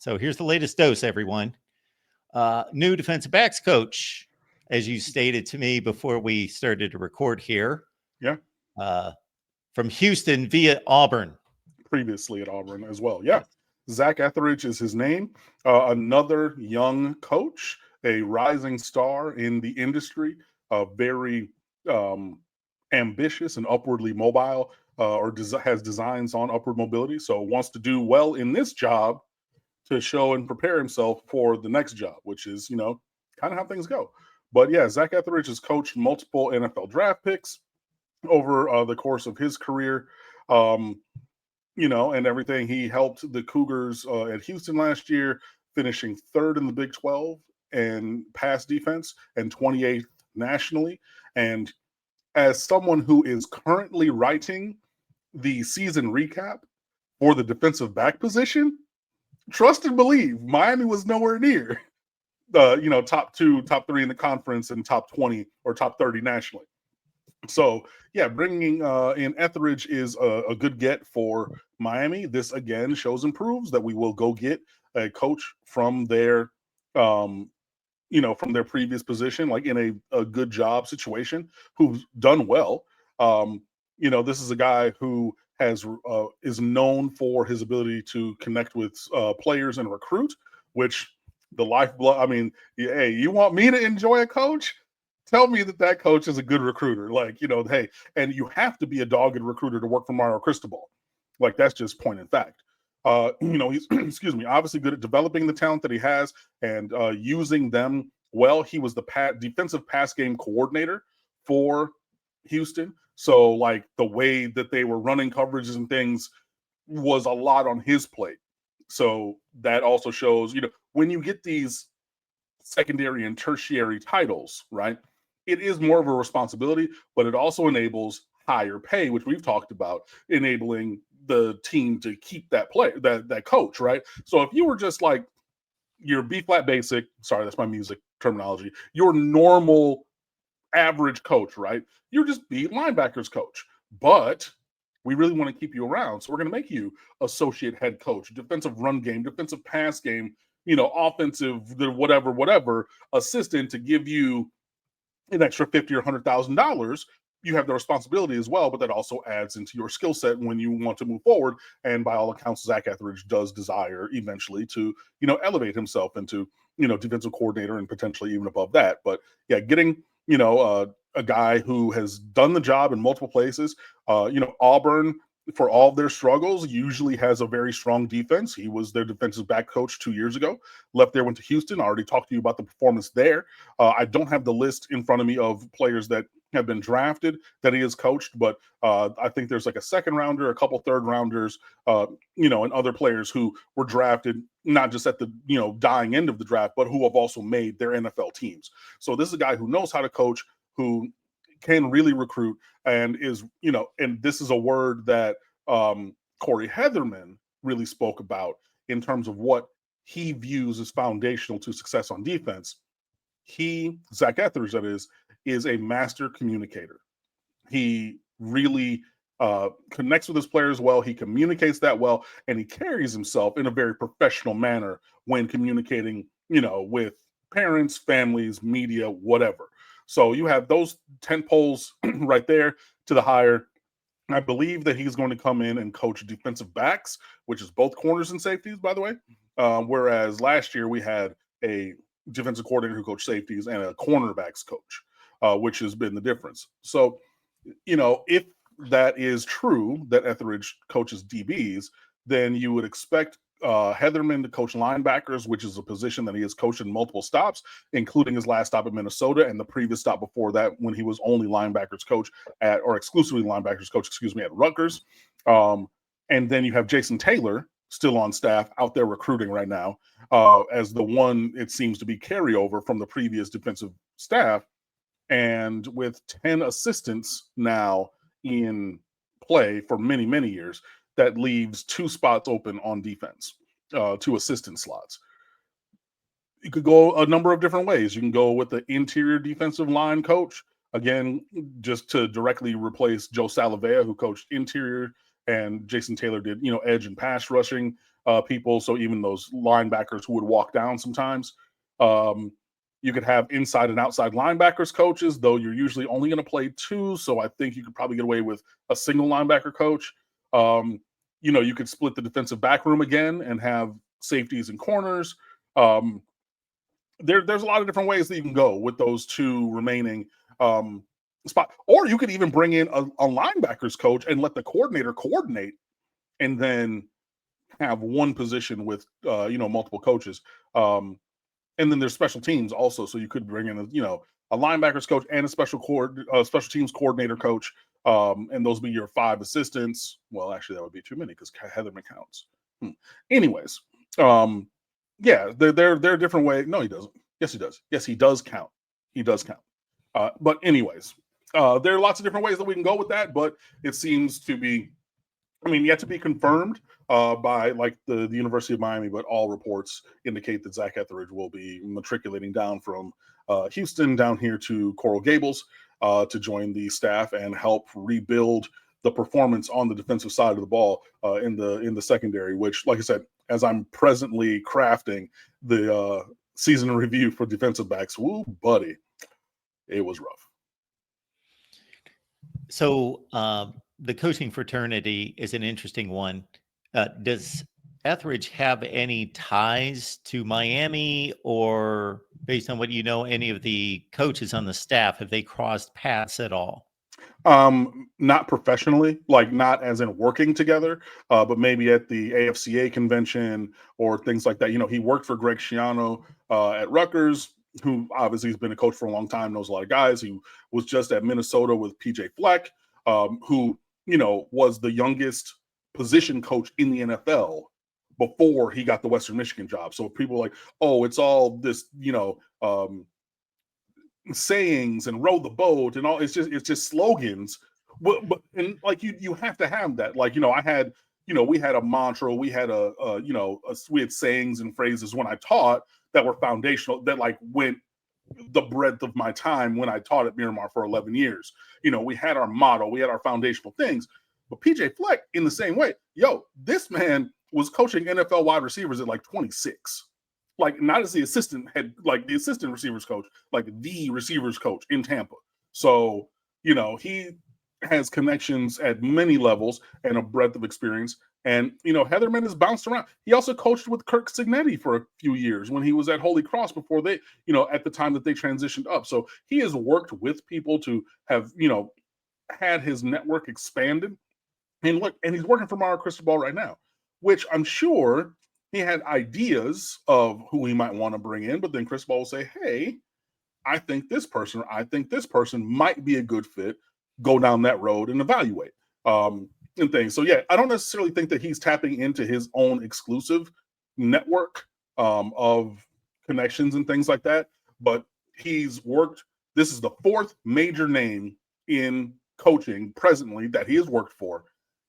So here's the latest dose, everyone. New defensive backs coach, as you stated to me before we started to record here. Yeah. From Houston via Auburn. Previously at Auburn as well. Yeah. Zach Etheridge is his name. Another young coach, a rising star in the industry, very ambitious and upwardly mobile, has designs on upward mobility. So wants to do well in this job to show and prepare himself for the next job, which is, kind of how things go. But yeah, Zach Etheridge has coached multiple NFL draft picks over the course of his career. And everything. He helped the Cougars at Houston last year, finishing third in the Big 12 and pass defense and 28th nationally. And as someone who is currently writing the season recap for the defensive back position, trust and believe, Miami was nowhere near top 2, top 3 in the conference and top 20 or top 30 nationally. So, yeah, bringing in Etheridge is a good get for Miami. This, again, shows and proves that we will go get a coach from their, from their previous position, like in a good job situation, who's done well. This is a guy who is known for his ability to connect with players and recruit, which the lifeblood. I mean, hey, you want me to enjoy a coach? Tell me that coach is a good recruiter. Hey, and you have to be a dogged recruiter to work for Mario Cristobal. Like, that's just point in fact. He's, obviously good at developing the talent that he has and using them well. He was the defensive pass game coordinator for Houston. So, like, the way that they were running coverages and things was a lot on his plate. So that also shows, when you get these secondary and tertiary titles, right? It is more of a responsibility, but it also enables higher pay, which we've talked about, enabling the team to keep that player, that coach, right? So if you were just like your B flat basic, sorry, that's my music terminology, your normal average coach, right? You're just B linebackers coach, but we really want to keep you around. So we're going to make you associate head coach, defensive run game, defensive pass game, offensive, whatever assistant to give you an extra $50,000 or $100,000. You have the responsibility as well, but that also adds into your skill set when you want to move forward. And by all accounts, Zach Etheridge does desire eventually to, elevate himself into, defensive coordinator and potentially even above that. But yeah, getting, a guy who has done the job in multiple places, Auburn, for all of their struggles, usually has a very strong defense. He was their defensive back coach 2 years ago, left there, went to Houston. I already talked to you about the performance there. I don't have the list in front of me of players that have been drafted that he has coached, but I think there's like a second rounder, a couple third rounders, and other players who were drafted, not just at the, dying end of the draft, but who have also made their NFL teams. So this is a guy who knows how to coach, who can really recruit, and is, and this is a word that Corey Heatherman really spoke about in terms of what he views as foundational to success on defense. Zach Etheridge, that is a master communicator. He really connects with his players well. He communicates that well, and he carries himself in a very professional manner when communicating, with parents, families, media, whatever. So you have those 10 poles right there to the hire. I believe that he's going to come in and coach defensive backs, which is both corners and safeties, by the way. Whereas last year we had a defensive coordinator who coached safeties and a cornerbacks coach, which has been the difference. So, if that is true, that Etheridge coaches DBs, then you would expect Heatherman to coach linebackers, which is a position that he has coached in multiple stops, including his last stop at Minnesota and the previous stop before that when he was only linebackers coach exclusively linebackers coach, at Rutgers. And then you have Jason Taylor still on staff out there recruiting right now as the one, it seems to be carryover from the previous defensive staff. And with 10 assistants now in play for many, many years, that leaves 2 spots open on defense, 2 assistant slots. You could go a number of different ways. You can go with the interior defensive line coach, again, just to directly replace Joe Salavea, who coached interior, and Jason Taylor did, edge and pass rushing. people. So even those linebackers who would walk down sometimes. You could have inside and outside linebackers coaches, though you're usually only going to play 2. So I think you could probably get away with a single linebacker coach. You could split the defensive back room again and have safeties and corners. There's a lot of different ways that you can go with those 2 remaining spot. Or you could even bring in a linebackers coach and let the coordinator coordinate, and then have one position with multiple coaches. And then there's special teams also, so you could bring in a linebackers coach and a special teams coordinator coach, and those be your 5 assistants. Well, actually, that would be too many because Heatherman counts. Anyways, yeah, there are different ways. No, he doesn't. Yes, he does. Yes, he does count. He does count. But anyways, there are lots of different ways that we can go with that, but it seems to be, yet to be confirmed by like the University of Miami, but all reports indicate that Zach Etheridge will be matriculating down from Houston down here to Coral Gables to join the staff and help rebuild the performance on the defensive side of the ball in the secondary, which, like I said, as I'm presently crafting the season review for defensive backs, woo, buddy, it was rough. So the coaching fraternity is an interesting one. Does Etheridge have any ties to Miami, or based on what you know, any of the coaches on the staff, have they crossed paths at all? Not professionally, like not as in working together, but maybe at the AFCA convention or things like that. He worked for Greg Schiano at Rutgers, who obviously has been a coach for a long time, knows a lot of guys. He was just at Minnesota with PJ Fleck, who, was the youngest position coach in the NFL before he got the Western Michigan job. So people are like, oh, it's all this, sayings and row the boat and all. It's just slogans. But and like you have to have that. Like, I had, we had a mantra, we had we had sayings and phrases when I taught that were foundational, that like went the breadth of my time when I taught at Miramar for 11 years. We had our motto, we had our foundational things. But PJ Fleck, in the same way, this man was coaching NFL wide receivers at like 26. Like, not as the assistant head, like the assistant receivers coach, like the receivers coach in Tampa. So, he has connections at many levels and a breadth of experience. And, Heatherman has bounced around. He also coached with Kirk Cignetti for a few years when he was at Holy Cross before they, at the time that they transitioned up. So he has worked with people to have, had his network expanded. And he's working for Mario Cristobal right now, which I'm sure he had ideas of who he might want to bring in, but then Cristobal will say, hey, I think this person might be a good fit. Go down that road and evaluate and things. So, yeah, I don't necessarily think that he's tapping into his own exclusive network of connections and things like that, but he's worked. This is the 4th major name in coaching presently that he has worked for,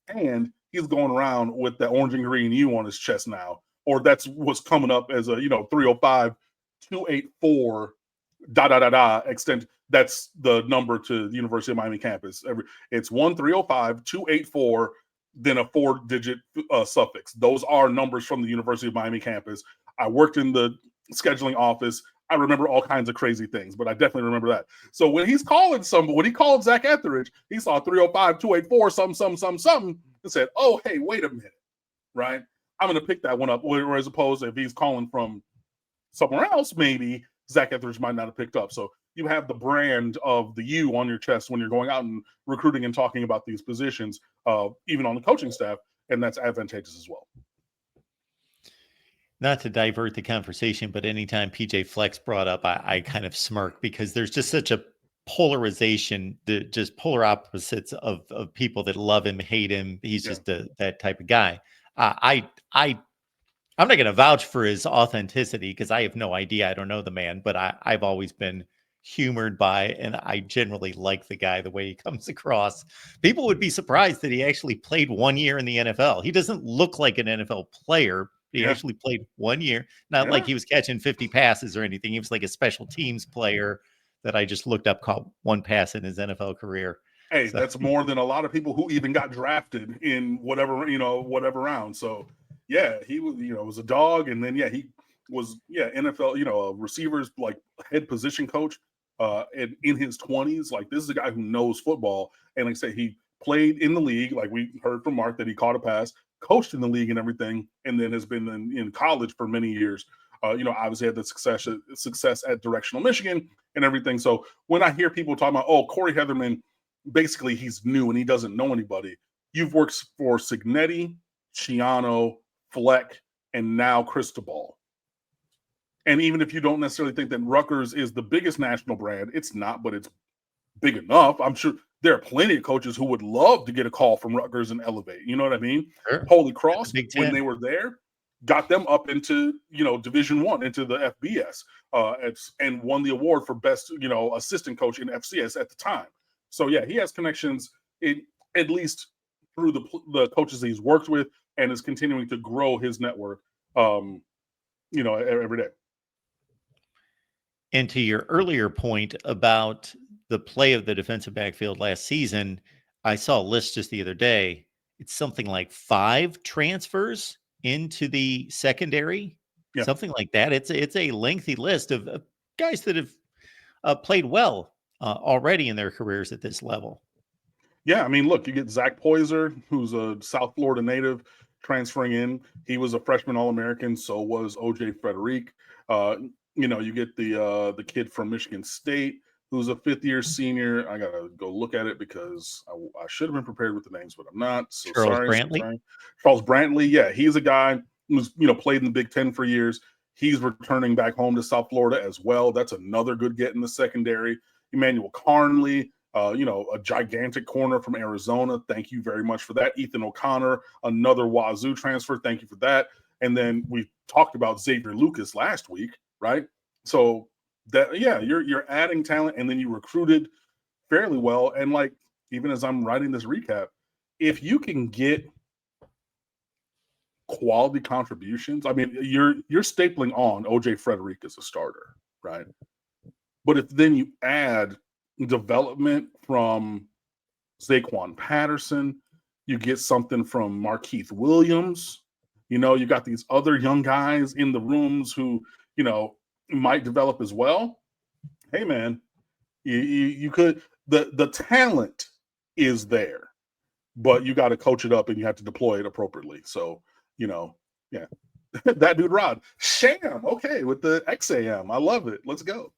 and he's going around with the orange and green U on his chest now, or that's what's coming up as a 305 284 extent. That's the number to the University of Miami campus. It's 1305 284, then a 4-digit suffix. Those are numbers from the University of Miami campus. I worked in the scheduling office. I remember all kinds of crazy things, but I definitely remember that. So when he called Zach Etheridge, he saw 305 284 something and said, oh, hey, wait a minute, right? I'm going to pick that one up. Whereas opposed to if he's calling from somewhere else, maybe Zach Etheridge might not have picked up. So you have the brand of the U on your chest when you're going out and recruiting and talking about these positions, even on the coaching staff, and that's advantageous as well. Not to divert the conversation, but anytime PJ Fleck's brought up, I kind of smirk because there's just such a polarization, just polar opposites of people that love him, hate him. He's just that type of guy. I'm not going to vouch for his authenticity because I have no idea. I don't know the man, but I've always been humored by, and I generally like the guy, the way he comes across. People would be surprised that he actually played 1 year in the NFL. He doesn't look like an NFL player. He actually played 1 year, not like he was catching 50 passes or anything. He was like a special teams player that I just looked up, caught 1 pass in his NFL career. Hey, so that's more than a lot of people who even got drafted in whatever round. So Yeah, he was, was a dog, and then he was NFL, a receivers like head position coach in his 20s. Like, this is a guy who knows football, and like I say, he played in the league. Like we heard from Mark that he caught a pass, coached in the league and everything, and then has been in college for many years. Obviously had the success at Directional Michigan and everything. So when I hear people talking about, oh, Corey Heatherman, basically he's new and he doesn't know anybody. You've worked for Signetti, Chiano, Fleck, and now Cristobal. And even if you don't necessarily think that Rutgers is the biggest national brand, it's not, but it's big enough. I'm sure there are plenty of coaches who would love to get a call from Rutgers and elevate. You know what I mean? Sure. Holy Cross, Big when Ten. they were there, got them up into Division I, into the FBS, and won the award for best assistant coach in FCS at the time. So yeah, he has connections at least through the coaches he's worked with, and is continuing to grow his network. Every day. And to your earlier point about the play of the defensive backfield last season, I saw a list just the other day. It's something like 5 transfers into the secondary, something like that. It's a lengthy list of guys that have played well already in their careers at this level. Yeah, I mean, look, you get Zach Poyser, who's a South Florida native, transferring in. He was a freshman All-American, so was OJ Frederick. You get the kid from Michigan State, who's a 5th-year senior. I gotta go look at it because I should have been prepared with the names, but I'm not. So Charles sorry. Brantley. Charles Brantley, yeah, he's a guy who's played in the Big Ten for years. He's returning back home to South Florida as well. That's another good get in the secondary. Emmanuel Carnley, a gigantic corner from Arizona. Thank you very much for that. Ethan O'Connor, another Wazoo transfer. Thank you for that. And then we talked about Xavier Lucas last week, right? So that, you're adding talent, and then you recruited fairly well. And like, even as I'm writing this recap, if you can get quality contributions, I mean, you're stapling on OJ Frederick as a starter, right? But if then you add development from Zaquan Patterson, you get something from Markeith Williams, you got these other young guys in the rooms who, might develop as well. Hey man, you could, the talent is there, but you got to coach it up and you have to deploy it appropriately. So, that dude Rod Sham, okay, with the XAM, I love it. Let's go.